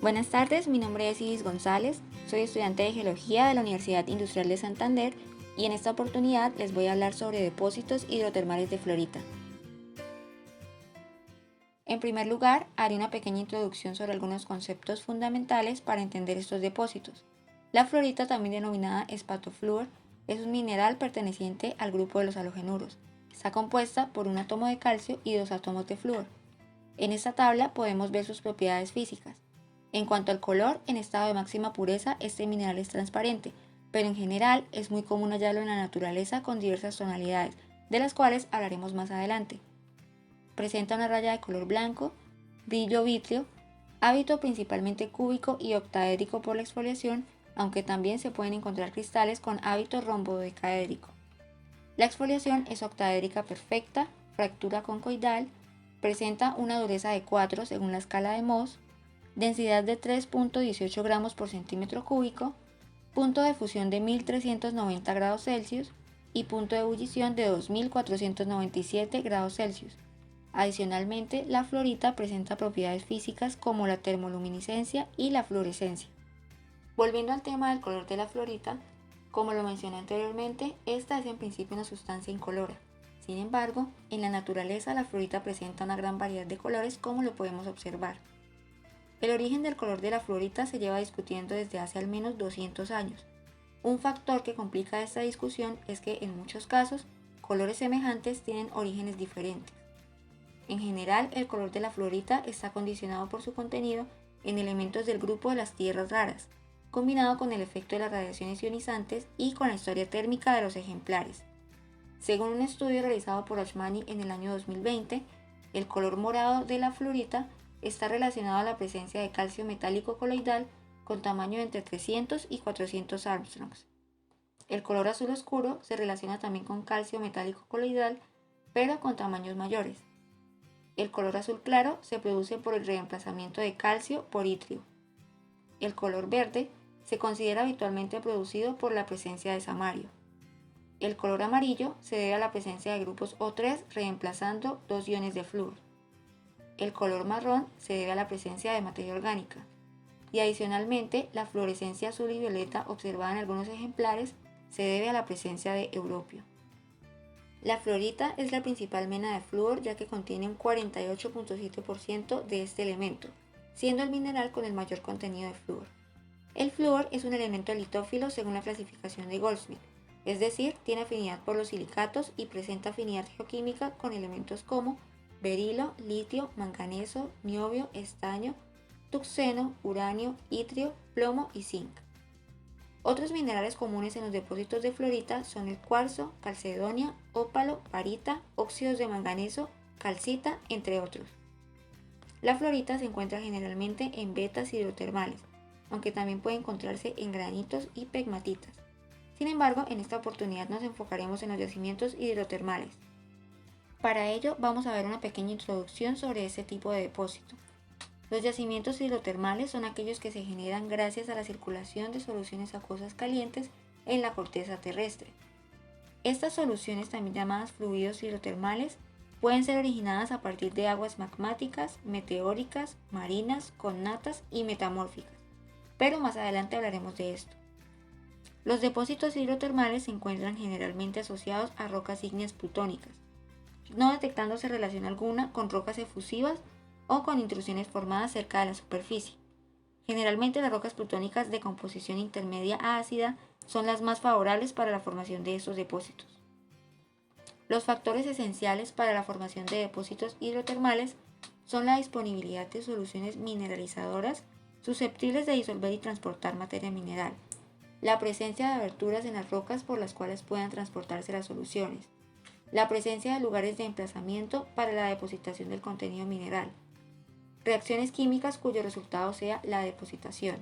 Buenas tardes, mi nombre es Iris González, soy estudiante de Geología de la Universidad Industrial de Santander y en esta oportunidad les voy a hablar sobre depósitos hidrotermales de fluorita. En primer lugar, haré una pequeña introducción sobre algunos conceptos fundamentales para entender estos depósitos. La fluorita, también denominada espatoflúor, es un mineral perteneciente al grupo de los halogenuros. Está compuesta por un átomo de calcio y dos átomos de flúor. En esta tabla podemos ver sus propiedades físicas. En cuanto al color, en estado de máxima pureza, este mineral es transparente, pero en general es muy común hallarlo en la naturaleza con diversas tonalidades, de las cuales hablaremos más adelante. Presenta una raya de color blanco, brillo vítreo, hábito principalmente cúbico y octaédrico por la exfoliación, aunque también se pueden encontrar cristales con hábito rombododecaédrico. La exfoliación es octaédrica perfecta, fractura concoidal, presenta una dureza de 4 según la escala de Mohs, densidad de 3.18 gramos por centímetro cúbico, punto de fusión de 1390 grados Celsius y punto de ebullición de 2497 grados Celsius. Adicionalmente, la fluorita presenta propiedades físicas como la termoluminiscencia y la fluorescencia. Volviendo al tema del color de la fluorita, como lo mencioné anteriormente, esta es en principio una sustancia incolora. Sin embargo, en la naturaleza la fluorita presenta una gran variedad de colores como lo podemos observar. El origen del color de la fluorita se lleva discutiendo desde hace al menos 200 años. Un factor que complica esta discusión es que en muchos casos, colores semejantes tienen orígenes diferentes. En general, el color de la fluorita está condicionado por su contenido en elementos del grupo de las tierras raras, combinado con el efecto de las radiaciones ionizantes y con la historia térmica de los ejemplares. Según un estudio realizado por Ashmani en el año 2020, el color morado de la fluorita está relacionado a la presencia de calcio metálico coloidal con tamaño de entre 300 y 400 Armstrongs. El color azul oscuro se relaciona también con calcio metálico coloidal, pero con tamaños mayores. El color azul claro se produce por el reemplazamiento de calcio por itrio. El color verde se considera habitualmente producido por la presencia de samario. El color amarillo se debe a la presencia de grupos O3 reemplazando dos iones de flúor. El color marrón se debe a la presencia de materia orgánica. Y adicionalmente, la fluorescencia azul y violeta observada en algunos ejemplares se debe a la presencia de europio. La fluorita es la principal mena de flúor ya que contiene un 48.7% de este elemento, siendo el mineral con el mayor contenido de flúor. El flúor es un elemento litófilo según la clasificación de Goldsmith, es decir, tiene afinidad por los silicatos y presenta afinidad geoquímica con elementos como berilo, litio, manganeso, niobio, estaño, tuxeno, uranio, itrio, plomo y zinc. Otros minerales comunes en los depósitos de fluorita son el cuarzo, calcedonia, ópalo, barita, óxidos de manganeso, calcita, entre otros. La fluorita se encuentra generalmente en vetas hidrotermales, aunque también puede encontrarse en granitos y pegmatitas. Sin embargo, en esta oportunidad nos enfocaremos en los yacimientos hidrotermales. Para ello, vamos a ver una pequeña introducción sobre este tipo de depósito. Los yacimientos hidrotermales son aquellos que se generan gracias a la circulación de soluciones acuosas calientes en la corteza terrestre. Estas soluciones, también llamadas fluidos hidrotermales, pueden ser originadas a partir de aguas magmáticas, meteóricas, marinas, connatas y metamórficas, pero más adelante hablaremos de esto. Los depósitos hidrotermales se encuentran generalmente asociados a rocas ígneas plutónicas, no detectándose relación alguna con rocas efusivas o con intrusiones formadas cerca de la superficie. Generalmente las rocas plutónicas de composición intermedia a ácida son las más favorables para la formación de estos depósitos. Los factores esenciales para la formación de depósitos hidrotermales son la disponibilidad de soluciones mineralizadoras susceptibles de disolver y transportar materia mineral, la presencia de aberturas en las rocas por las cuales puedan transportarse las soluciones, la presencia de lugares de emplazamiento para la depositación del contenido mineral, reacciones químicas cuyo resultado sea la depositación,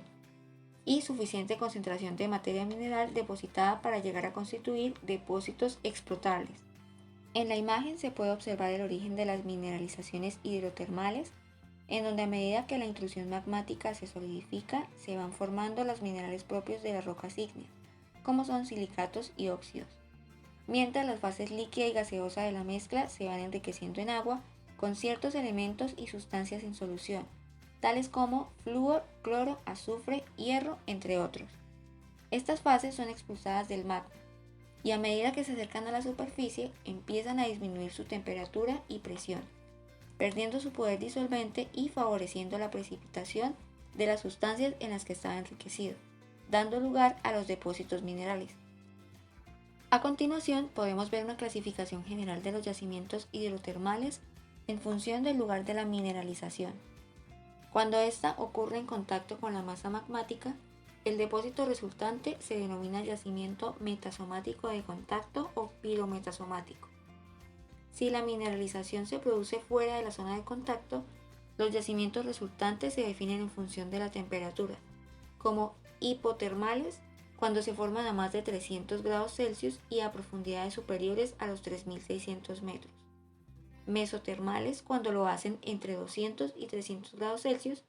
y suficiente concentración de materia mineral depositada para llegar a constituir depósitos explotables. En la imagen se puede observar el origen de las mineralizaciones hidrotermales, en donde a medida que la intrusión magmática se solidifica, se van formando los minerales propios de las rocas ígneas, como son silicatos y óxidos, mientras las fases líquida y gaseosa de la mezcla se van enriqueciendo en agua con ciertos elementos y sustancias en solución, tales como flúor, cloro, azufre, hierro, entre otros. Estas fases son expulsadas del magma y a medida que se acercan a la superficie empiezan a disminuir su temperatura y presión, perdiendo su poder disolvente y favoreciendo la precipitación de las sustancias en las que estaba enriquecido, dando lugar a los depósitos minerales. A continuación podemos ver una clasificación general de los yacimientos hidrotermales en función del lugar de la mineralización. Cuando ésta ocurre en contacto con la masa magmática, el depósito resultante se denomina yacimiento metasomático de contacto o pirometasomático. Si la mineralización se produce fuera de la zona de contacto, los yacimientos resultantes se definen en función de la temperatura, como hipotermales cuando se forman a más de 300 grados Celsius y a profundidades superiores a los 3.600 metros. Mesotermales cuando lo hacen entre 200 y 300 grados Celsius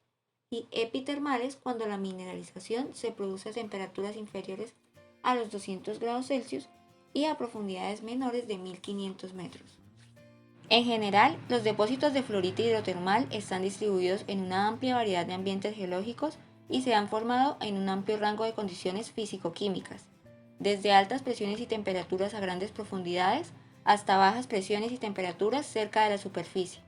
y epitermales cuando la mineralización se produce a temperaturas inferiores a los 200 grados Celsius y a profundidades menores de 1.500 metros. En general, los depósitos de fluorita hidrotermal están distribuidos en una amplia variedad de ambientes geológicos y se han formado en un amplio rango de condiciones físico-químicas, desde altas presiones y temperaturas a grandes profundidades hasta bajas presiones y temperaturas cerca de la superficie.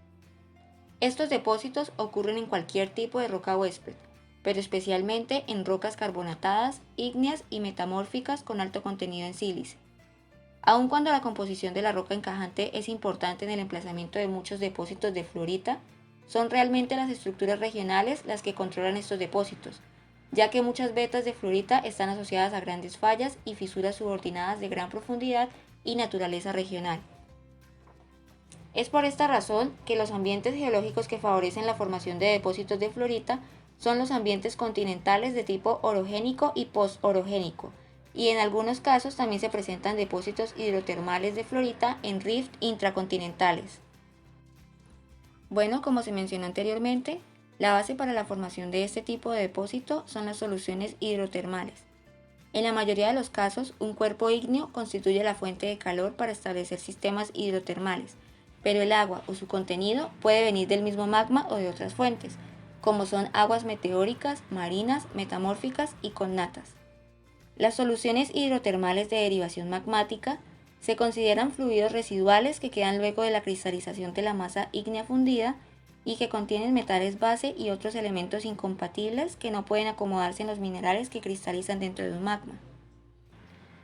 Estos depósitos ocurren en cualquier tipo de roca huésped, pero especialmente en rocas carbonatadas, ígneas y metamórficas con alto contenido en sílice. Aun cuando la composición de la roca encajante es importante en el emplazamiento de muchos depósitos de fluorita, son realmente las estructuras regionales las que controlan estos depósitos, ya que muchas vetas de fluorita están asociadas a grandes fallas y fisuras subordinadas de gran profundidad y naturaleza regional. Es por esta razón que los ambientes geológicos que favorecen la formación de depósitos de fluorita son los ambientes continentales de tipo orogénico y postorogénico, y en algunos casos también se presentan depósitos hidrotermales de fluorita en rift intracontinentales. Bueno, como se mencionó anteriormente, la base para la formación de este tipo de depósito son las soluciones hidrotermales. En la mayoría de los casos, un cuerpo ígneo constituye la fuente de calor para establecer sistemas hidrotermales, pero el agua o su contenido puede venir del mismo magma o de otras fuentes, como son aguas meteóricas, marinas, metamórficas y connatas. Las soluciones hidrotermales de derivación magmática se consideran fluidos residuales que quedan luego de la cristalización de la masa ígnea fundida y que contienen metales base y otros elementos incompatibles que no pueden acomodarse en los minerales que cristalizan dentro de un magma.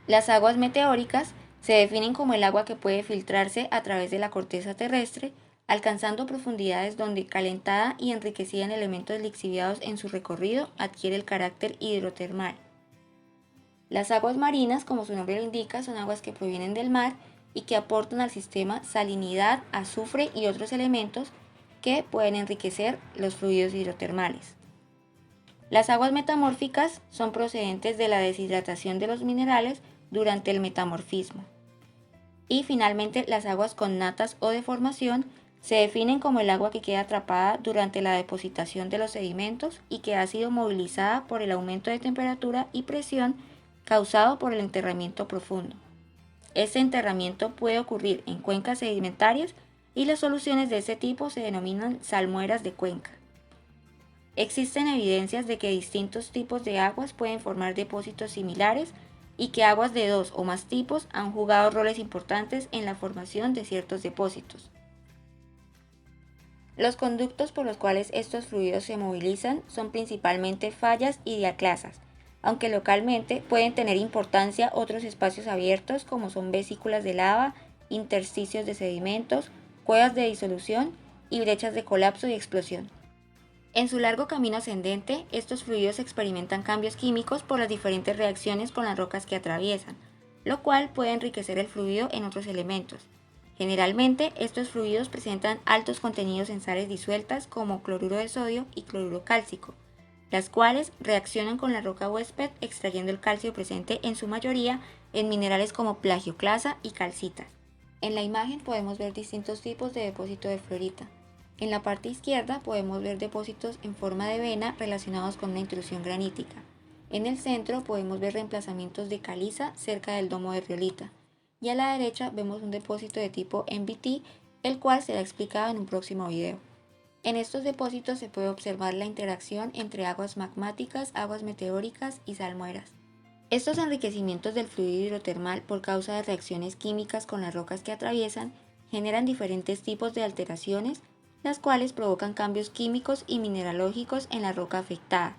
Las aguas meteóricas se definen como el agua que puede filtrarse a través de la corteza terrestre, alcanzando profundidades donde, calentada y enriquecida en elementos lixiviados en su recorrido, adquiere el carácter hidrotermal. Las aguas marinas, como su nombre lo indica, son aguas que provienen del mar y que aportan al sistema salinidad, azufre y otros elementos que pueden enriquecer los fluidos hidrotermales. Las aguas metamórficas son procedentes de la deshidratación de los minerales durante el metamorfismo. Y finalmente, las aguas connatas o de formación se definen como el agua que queda atrapada durante la depositación de los sedimentos y que ha sido movilizada por el aumento de temperatura y presión causado por el enterramiento profundo. Este enterramiento puede ocurrir en cuencas sedimentarias y las soluciones de este tipo se denominan salmueras de cuenca. Existen evidencias de que distintos tipos de aguas pueden formar depósitos similares y que aguas de dos o más tipos han jugado roles importantes en la formación de ciertos depósitos. Los conductos por los cuales estos fluidos se movilizan son principalmente fallas y diaclasas, aunque localmente pueden tener importancia otros espacios abiertos como son vesículas de lava, intersticios de sedimentos, cuevas de disolución y brechas de colapso y explosión. En su largo camino ascendente, estos fluidos experimentan cambios químicos por las diferentes reacciones con las rocas que atraviesan, lo cual puede enriquecer el fluido en otros elementos. Generalmente, estos fluidos presentan altos contenidos en sales disueltas como cloruro de sodio y cloruro cálcico, las cuales reaccionan con la roca huésped extrayendo el calcio presente en su mayoría en minerales como plagioclasa y calcita. En la imagen podemos ver distintos tipos de depósito de fluorita. En la parte izquierda podemos ver depósitos en forma de vena relacionados con una intrusión granítica. En el centro podemos ver reemplazamientos de caliza cerca del domo de riolita. Y a la derecha vemos un depósito de tipo MBT, el cual será explicado en un próximo video. En estos depósitos se puede observar la interacción entre aguas magmáticas, aguas meteóricas y salmueras. Estos enriquecimientos del fluido hidrotermal por causa de reacciones químicas con las rocas que atraviesan generan diferentes tipos de alteraciones, las cuales provocan cambios químicos y mineralógicos en la roca afectada.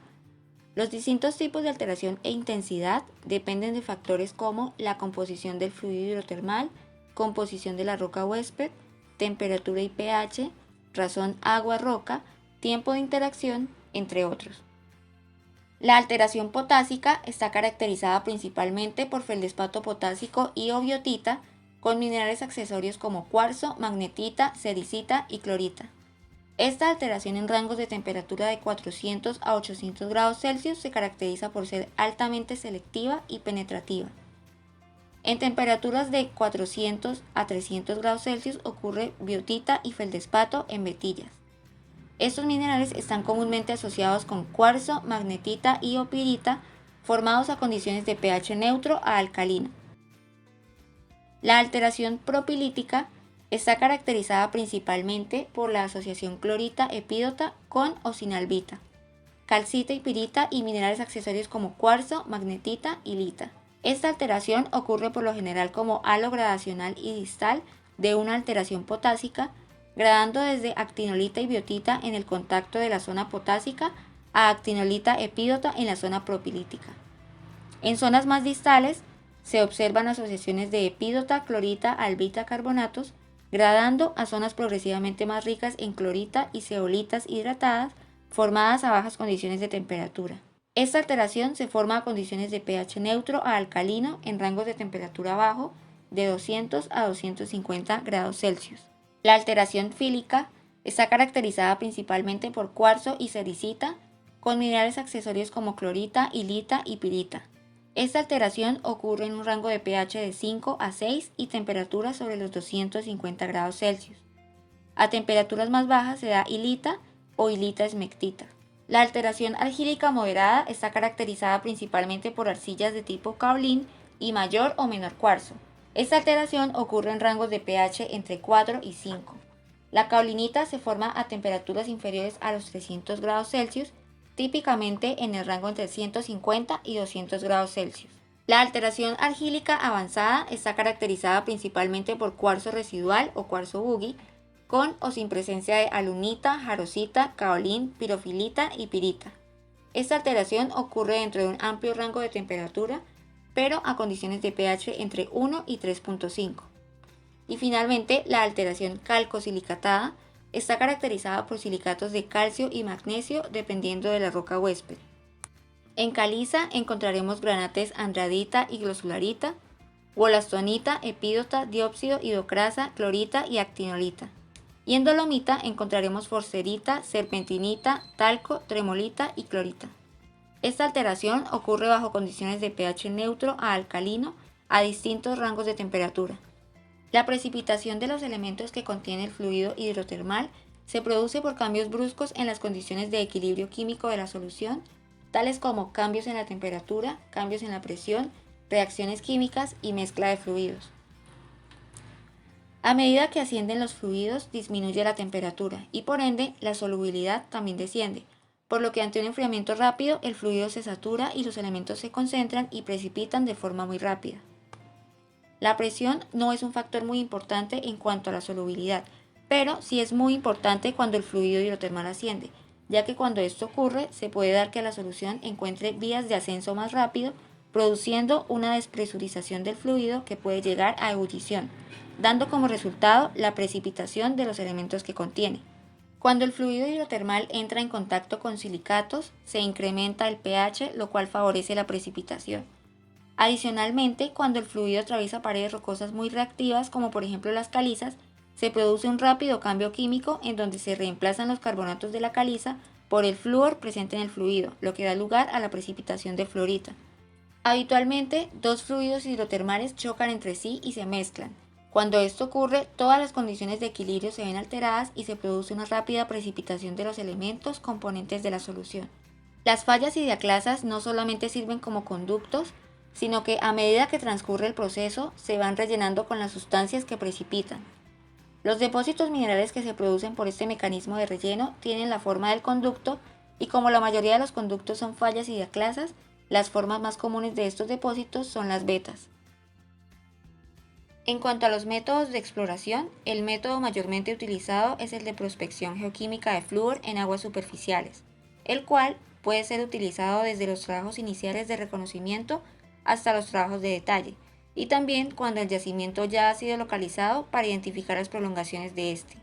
Los distintos tipos de alteración e intensidad dependen de factores como la composición del fluido hidrotermal, composición de la roca huésped, temperatura y pH, razón agua-roca, tiempo de interacción, entre otros. La alteración potásica está caracterizada principalmente por feldespato potásico y o biotita, con minerales accesorios como cuarzo, magnetita, sericita y clorita. Esta alteración en rangos de temperatura de 400 a 800 grados Celsius se caracteriza por ser altamente selectiva y penetrativa. En temperaturas de 400 a 300 grados Celsius ocurre biotita y feldespato en vetillas. Estos minerales están comúnmente asociados con cuarzo, magnetita y o pirita, formados a condiciones de pH neutro a alcalino. La alteración propilítica está caracterizada principalmente por la asociación clorita-epídota con o sin albita, calcita y pirita y minerales accesorios como cuarzo, magnetita y lita. Esta alteración ocurre por lo general como halo gradacional y distal de una alteración potásica, gradando desde actinolita y biotita en el contacto de la zona potásica a actinolita epídota en la zona propilítica. En zonas más distales se observan asociaciones de epídota, clorita, albita, carbonatos, gradando a zonas progresivamente más ricas en clorita y zeolitas hidratadas, formadas a bajas condiciones de temperatura. Esta alteración se forma a condiciones de pH neutro a alcalino en rangos de temperatura bajo de 200 a 250 grados Celsius. La alteración fílica está caracterizada principalmente por cuarzo y sericita, con minerales accesorios como clorita, hilita y pirita. Esta alteración ocurre en un rango de pH de 5 a 6 y temperaturas sobre los 250 grados Celsius. A temperaturas más bajas se da hilita o hilita esmectita. La alteración argílica moderada está caracterizada principalmente por arcillas de tipo caolín y mayor o menor cuarzo. Esta alteración ocurre en rangos de pH entre 4 y 5. La caolinita se forma a temperaturas inferiores a los 300 grados Celsius, típicamente en el rango entre 150 y 200 grados Celsius. La alteración argílica avanzada está caracterizada principalmente por cuarzo residual o cuarzo buggy, con o sin presencia de alunita, jarosita, caolín, pirofilita y pirita. Esta alteración ocurre dentro de un amplio rango de temperatura, pero a condiciones de pH entre 1 y 3.5. Y finalmente, la alteración calcosilicatada está caracterizada por silicatos de calcio y magnesio dependiendo de la roca huésped. En caliza encontraremos granates andradita y glosularita, wollastonita, epídota, diópsido, hidrocrasa, clorita y actinolita. Y en dolomita encontraremos forsterita, serpentinita, talco, tremolita y clorita. Esta alteración ocurre bajo condiciones de pH neutro a alcalino a distintos rangos de temperatura. La precipitación de los elementos que contiene el fluido hidrotermal se produce por cambios bruscos en las condiciones de equilibrio químico de la solución, tales como cambios en la temperatura, cambios en la presión, reacciones químicas y mezcla de fluidos. A medida que ascienden los fluidos, disminuye la temperatura y por ende la solubilidad también desciende, por lo que ante un enfriamiento rápido el fluido se satura y los elementos se concentran y precipitan de forma muy rápida. La presión no es un factor muy importante en cuanto a la solubilidad, pero sí es muy importante cuando el fluido hidrotermal asciende, ya que cuando esto ocurre se puede dar que la solución encuentre vías de ascenso más rápido, produciendo una despresurización del fluido que puede llegar a ebullición, dando como resultado la precipitación de los elementos que contiene. Cuando el fluido hidrotermal entra en contacto con silicatos, se incrementa el pH, lo cual favorece la precipitación. Adicionalmente, cuando el fluido atraviesa paredes rocosas muy reactivas, como por ejemplo las calizas, se produce un rápido cambio químico en donde se reemplazan los carbonatos de la caliza por el flúor presente en el fluido, lo que da lugar a la precipitación de fluorita. Habitualmente, dos fluidos hidrotermales chocan entre sí y se mezclan. Cuando esto ocurre, todas las condiciones de equilibrio se ven alteradas y se produce una rápida precipitación de los elementos componentes de la solución. Las fallas y diaclasas no solamente sirven como conductos, sino que a medida que transcurre el proceso se van rellenando con las sustancias que precipitan. Los depósitos minerales que se producen por este mecanismo de relleno tienen la forma del conducto y como la mayoría de los conductos son fallas y diaclasas, las formas más comunes de estos depósitos son las vetas. En cuanto a los métodos de exploración, el método mayormente utilizado es el de prospección geoquímica de flúor en aguas superficiales, el cual puede ser utilizado desde los trabajos iniciales de reconocimiento hasta los trabajos de detalle, y también cuando el yacimiento ya ha sido localizado para identificar las prolongaciones de este.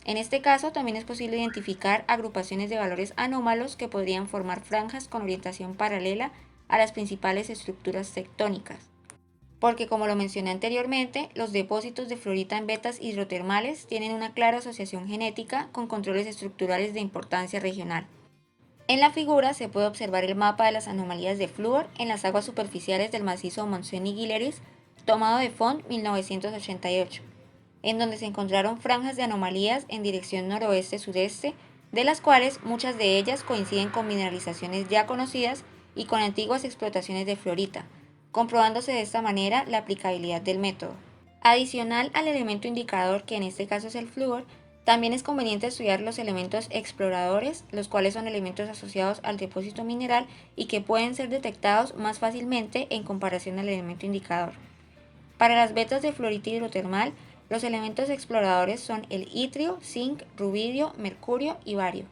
En este caso, también es posible identificar agrupaciones de valores anómalos que podrían formar franjas con orientación paralela a las principales estructuras tectónicas. Porque como lo mencioné anteriormente, los depósitos de fluorita en vetas hidrotermales tienen una clara asociación genética con controles estructurales de importancia regional. En la figura se puede observar el mapa de las anomalías de flúor en las aguas superficiales del macizo Montseny-Guilleris, tomado de Font 1988, en donde se encontraron franjas de anomalías en dirección noroeste-sureste, de las cuales muchas de ellas coinciden con mineralizaciones ya conocidas y con antiguas explotaciones de fluorita, comprobándose de esta manera la aplicabilidad del método. Adicional al elemento indicador, que en este caso es el flúor, también es conveniente estudiar los elementos exploradores, los cuales son elementos asociados al depósito mineral y que pueden ser detectados más fácilmente en comparación al elemento indicador. Para las vetas de fluorita hidrotermal, los elementos exploradores son el itrio, zinc, rubidio, mercurio y bario.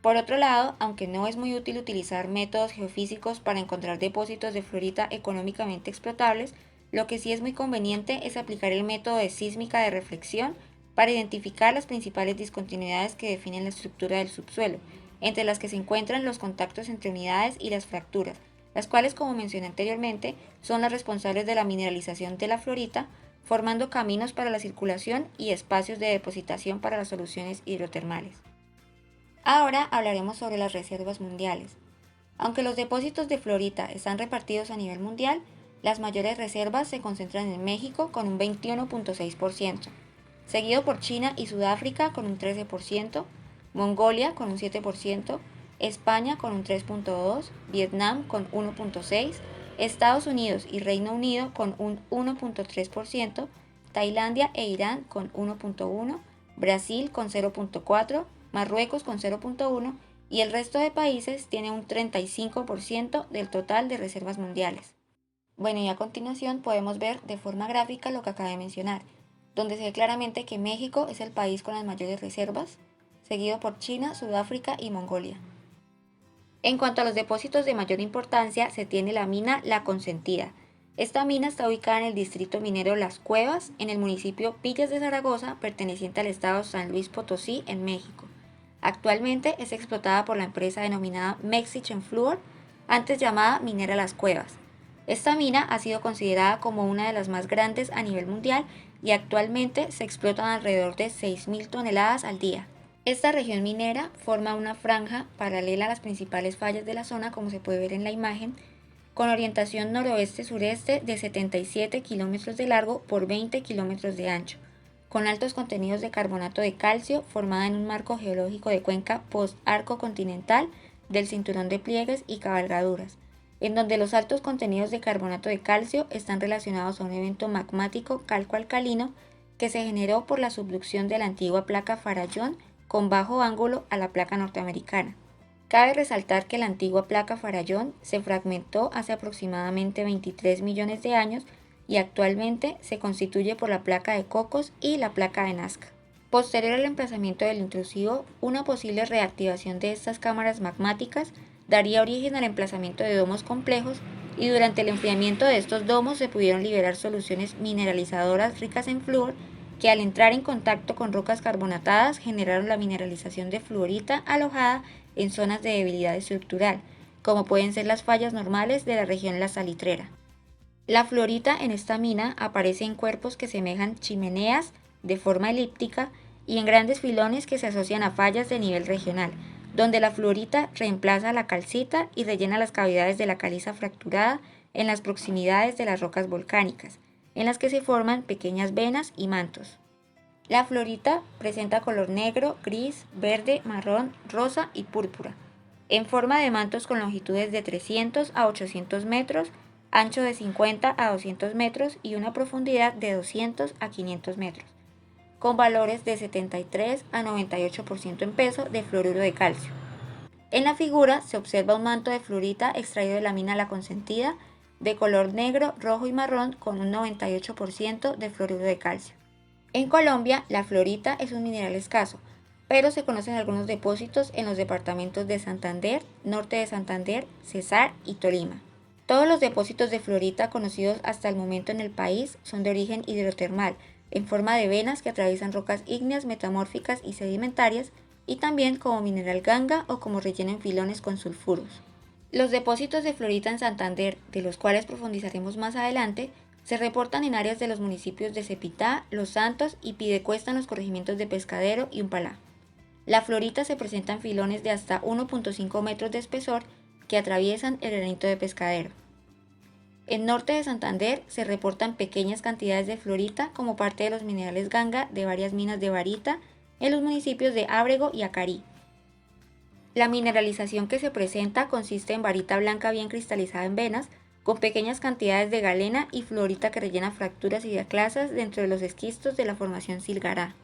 Por otro lado, aunque no es muy útil utilizar métodos geofísicos para encontrar depósitos de fluorita económicamente explotables, lo que sí es muy conveniente es aplicar el método de sísmica de reflexión para identificar las principales discontinuidades que definen la estructura del subsuelo, entre las que se encuentran los contactos entre unidades y las fracturas, las cuales, como mencioné anteriormente, son las responsables de la mineralización de la fluorita, formando caminos para la circulación y espacios de depositación para las soluciones hidrotermales. Ahora hablaremos sobre las reservas mundiales. Aunque los depósitos de fluorita están repartidos a nivel mundial, las mayores reservas se concentran en México con un 21.6%, seguido por China y Sudáfrica con un 13%, Mongolia con un 7%, España con un 3.2%, Vietnam con 1.6%, Estados Unidos y Reino Unido con un 1.3%, Tailandia e Irán con 1.1%, Brasil con 0.4%, Marruecos con 0.1% y el resto de países tiene un 35% del total de reservas mundiales. Bueno, y a continuación podemos ver de forma gráfica lo que acabé de mencionar, donde se ve claramente que México es el país con las mayores reservas, seguido por China, Sudáfrica y Mongolia. En cuanto a los depósitos de mayor importancia, se tiene la mina La Consentida. Esta mina está ubicada en el distrito minero Las Cuevas, en el municipio Villas de Zaragoza, perteneciente al estado San Luis Potosí, en México. Actualmente es explotada por la empresa denominada Mexichen Fluor, antes llamada Minera Las Cuevas. Esta mina ha sido considerada como una de las más grandes a nivel mundial y actualmente se explotan alrededor de 6.000 toneladas al día. Esta región minera forma una franja paralela a las principales fallas de la zona, como se puede ver en la imagen, con orientación noroeste-sureste de 77 kilómetros de largo por 20 kilómetros de ancho, con altos contenidos de carbonato de calcio, formada en un marco geológico de cuenca post-arco continental del cinturón de pliegues y cabalgaduras, en donde los altos contenidos de carbonato de calcio están relacionados a un evento magmático calco-alcalino que se generó por la subducción de la antigua placa Farallón con bajo ángulo a la placa norteamericana. Cabe resaltar que la antigua placa Farallón se fragmentó hace aproximadamente 23 millones de años y actualmente se constituye por la placa de Cocos y la placa de Nazca. Posterior al emplazamiento del intrusivo, una posible reactivación de estas cámaras magmáticas daría origen al emplazamiento de domos complejos y durante el enfriamiento de estos domos se pudieron liberar soluciones mineralizadoras ricas en flúor que al entrar en contacto con rocas carbonatadas generaron la mineralización de fluorita alojada en zonas de debilidad estructural, como pueden ser las fallas normales de la región La Salitrera. La fluorita en esta mina aparece en cuerpos que semejan chimeneas de forma elíptica y en grandes filones que se asocian a fallas de nivel regional, donde la fluorita reemplaza la calcita y rellena las cavidades de la caliza fracturada en las proximidades de las rocas volcánicas, en las que se forman pequeñas venas y mantos. La fluorita presenta color negro, gris, verde, marrón, rosa y púrpura, en forma de mantos con longitudes de 300 a 800 metros, ancho de 50 a 200 metros y una profundidad de 200 a 500 metros. con valores de 73 a 98% en peso de fluoruro de calcio. En la figura se observa un manto de fluorita extraído de la mina La Consentida, de color negro, rojo y marrón, con un 98% de fluoruro de calcio. En Colombia, la fluorita es un mineral escaso, pero se conocen algunos depósitos en los departamentos de Santander, Norte de Santander, Cesar y Tolima. Todos los depósitos de fluorita conocidos hasta el momento en el país son de origen hidrotermal, en forma de venas que atraviesan rocas ígneas metamórficas y sedimentarias, y también como mineral ganga o como relleno en filones con sulfuros. Los depósitos de fluorita en Santander, de los cuales profundizaremos más adelante, se reportan en áreas de los municipios de Cepitá, Los Santos y Piedecuesta en los corregimientos de Pescadero y Umpalá. La fluorita se presenta en filones de hasta 1.5 metros de espesor que atraviesan el granito de Pescadero. En norte de Santander se reportan pequeñas cantidades de fluorita como parte de los minerales ganga de varias minas de varita en los municipios de Ábrego y Acarí. La mineralización que se presenta consiste en varita blanca bien cristalizada en venas, con pequeñas cantidades de galena y fluorita que rellena fracturas y diaclasas dentro de los esquistos de la formación Silgará.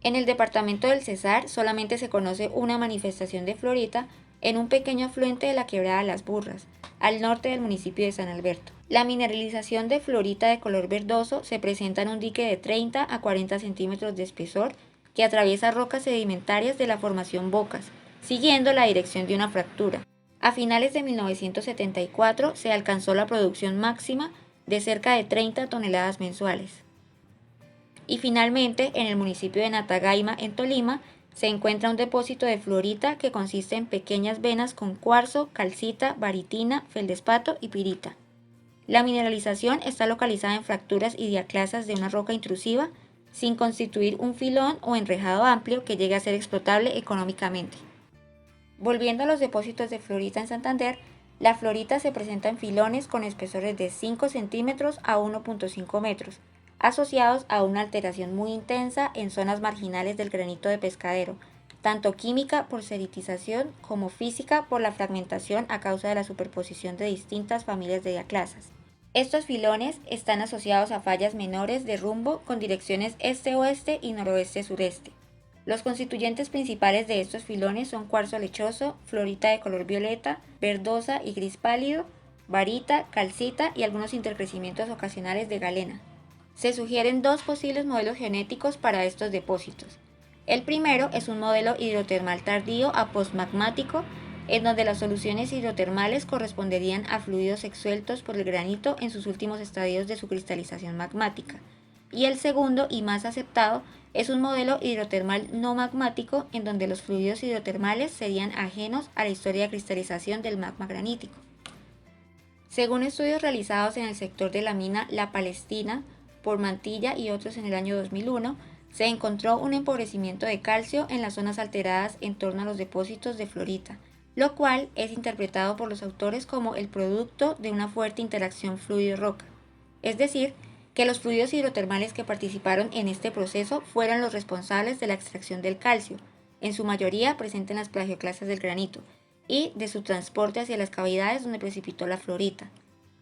En el departamento del Cesar solamente se conoce una manifestación de fluorita en un pequeño afluente de la quebrada Las Burras, al norte del municipio de San Alberto. La mineralización de fluorita de color verdoso se presenta en un dique de 30 a 40 centímetros de espesor que atraviesa rocas sedimentarias de la formación Bocas, siguiendo la dirección de una fractura. A finales de 1974 se alcanzó la producción máxima de cerca de 30 toneladas mensuales. Y finalmente, en el municipio de Natagaima, en Tolima, se encuentra un depósito de fluorita que consiste en pequeñas venas con cuarzo, calcita, baritina, feldespato y pirita. La mineralización está localizada en fracturas y diaclasas de una roca intrusiva, sin constituir un filón o enrejado amplio que llegue a ser explotable económicamente. Volviendo a los depósitos de fluorita en Santander, la fluorita se presenta en filones con espesores de 5 centímetros a 1.5 metros, asociados a una alteración muy intensa en zonas marginales del granito de Pescadero, tanto química por seritización como física por la fragmentación a causa de la superposición de distintas familias de diaclasas. Estos filones están asociados a fallas menores de rumbo con direcciones este-oeste y noroeste-sureste. Los constituyentes principales de estos filones son cuarzo lechoso, fluorita de color violeta, verdosa y gris pálido, varita, calcita y algunos intercrecimientos ocasionales de galena. Se sugieren dos posibles modelos genéticos para estos depósitos. El primero es un modelo hidrotermal tardío a postmagmático, en donde las soluciones hidrotermales corresponderían a fluidos exsueltos por el granito en sus últimos estadios de su cristalización magmática. Y el segundo, y más aceptado, es un modelo hidrotermal no magmático, en donde los fluidos hidrotermales serían ajenos a la historia de cristalización del magma granítico. Según estudios realizados en el sector de la mina La Palestina, por Mantilla y otros en el año 2001, se encontró un empobrecimiento de calcio en las zonas alteradas en torno a los depósitos de fluorita, lo cual es interpretado por los autores como el producto de una fuerte interacción fluido-roca, es decir, que los fluidos hidrotermales que participaron en este proceso fueron los responsables de la extracción del calcio, en su mayoría presente en las plagioclasas del granito, y de su transporte hacia las cavidades donde precipitó la fluorita.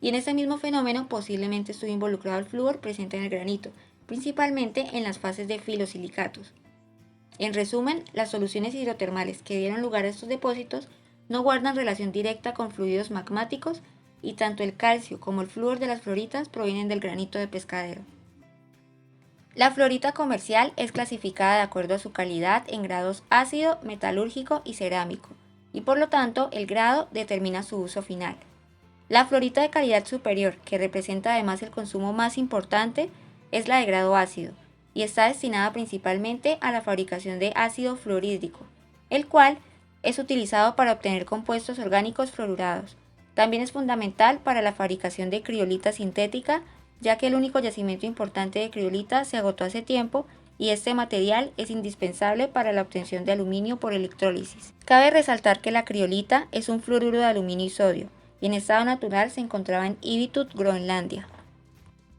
Y en este mismo fenómeno posiblemente estuvo involucrado el flúor presente en el granito, principalmente en las fases de filosilicatos. En resumen, las soluciones hidrotermales que dieron lugar a estos depósitos no guardan relación directa con fluidos magmáticos, y tanto el calcio como el flúor de las fluoritas provienen del granito de Pescadero. La fluorita comercial es clasificada de acuerdo a su calidad en grados ácido, metalúrgico y cerámico, y por lo tanto el grado determina su uso final. La fluorita de calidad superior, que representa además el consumo más importante, es la de grado ácido, y está destinada principalmente a la fabricación de ácido fluorhídrico, el cual es utilizado para obtener compuestos orgánicos fluorurados. También es fundamental para la fabricación de criolita sintética, ya que el único yacimiento importante de criolita se agotó hace tiempo y este material es indispensable para la obtención de aluminio por electrólisis. Cabe resaltar que la criolita es un fluoruro de aluminio y sodio, y en estado natural se encontraba en Ibitut, Groenlandia.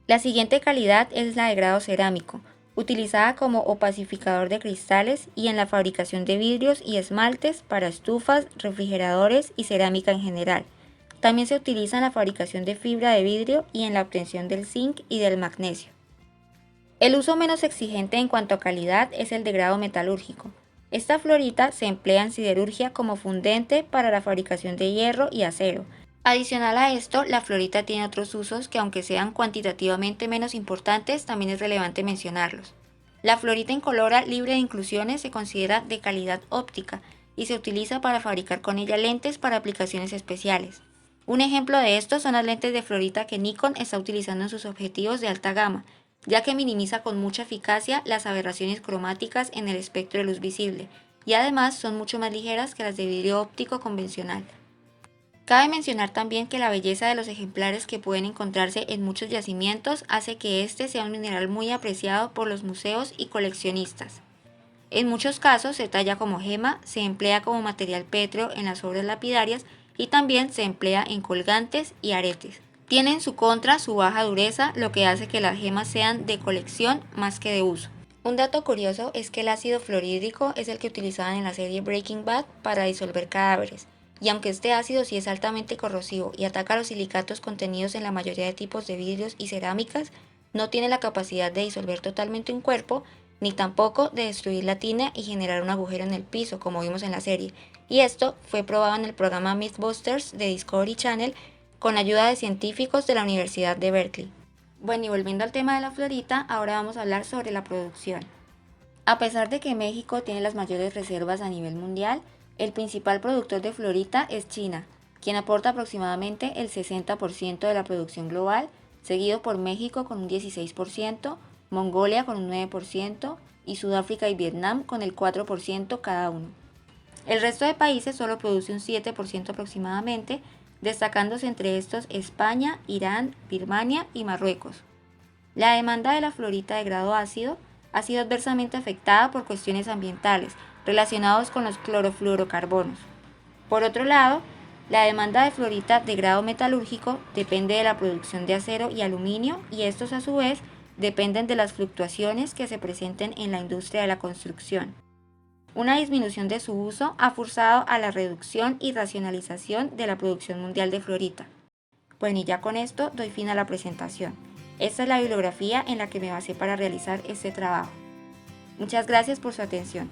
La siguiente calidad es la de grado cerámico, utilizada como opacificador de cristales y en la fabricación de vidrios y esmaltes para estufas, refrigeradores y cerámica en general. También se utiliza en la fabricación de fibra de vidrio y en la obtención del zinc y del magnesio. El uso menos exigente en cuanto a calidad es el de grado metalúrgico. Esta fluorita se emplea en siderurgia como fundente para la fabricación de hierro y acero. Adicional a esto, la fluorita tiene otros usos que, aunque sean cuantitativamente menos importantes, también es relevante mencionarlos. La fluorita incolora libre de inclusiones se considera de calidad óptica y se utiliza para fabricar con ella lentes para aplicaciones especiales. Un ejemplo de esto son las lentes de fluorita que Nikon está utilizando en sus objetivos de alta gama, ya que minimiza con mucha eficacia las aberraciones cromáticas en el espectro de luz visible, y además son mucho más ligeras que las de vidrio óptico convencional. Cabe mencionar también que la belleza de los ejemplares que pueden encontrarse en muchos yacimientos hace que este sea un mineral muy apreciado por los museos y coleccionistas. En muchos casos se talla como gema, se emplea como material pétreo en las obras lapidarias y también se emplea en colgantes y aretes. Tiene en su contra su baja dureza, lo que hace que las gemas sean de colección más que de uso. Un dato curioso es que el ácido fluorhídrico es el que utilizaban en la serie Breaking Bad para disolver cadáveres, y aunque este ácido sí es altamente corrosivo y ataca los silicatos contenidos en la mayoría de tipos de vidrios y cerámicas, no tiene la capacidad de disolver totalmente un cuerpo, ni tampoco de destruir la tina y generar un agujero en el piso, como vimos en la serie, y esto fue probado en el programa Mythbusters de Discovery Channel con la ayuda de científicos de la Universidad de Berkeley. Bueno, y volviendo al tema de la fluorita, ahora vamos a hablar sobre la producción. A pesar de que México tiene las mayores reservas a nivel mundial, el principal productor de fluorita es China, quien aporta aproximadamente el 60% de la producción global, seguido por México con un 16%, Mongolia con un 9% y Sudáfrica y Vietnam con el 4% cada uno. El resto de países solo produce un 7% aproximadamente, destacándose entre estos España, Irán, Birmania y Marruecos. La demanda de la fluorita de grado ácido ha sido adversamente afectada por cuestiones ambientales relacionados con los clorofluorocarbonos. Por otro lado, la demanda de fluorita de grado metalúrgico depende de la producción de acero y aluminio, y estos a su vez dependen de las fluctuaciones que se presenten en la industria de la construcción. Una disminución de su uso ha forzado a la reducción y racionalización de la producción mundial de fluorita. Bueno, y ya con esto doy fin a la presentación. Esta es la bibliografía en la que me basé para realizar este trabajo. Muchas gracias por su atención.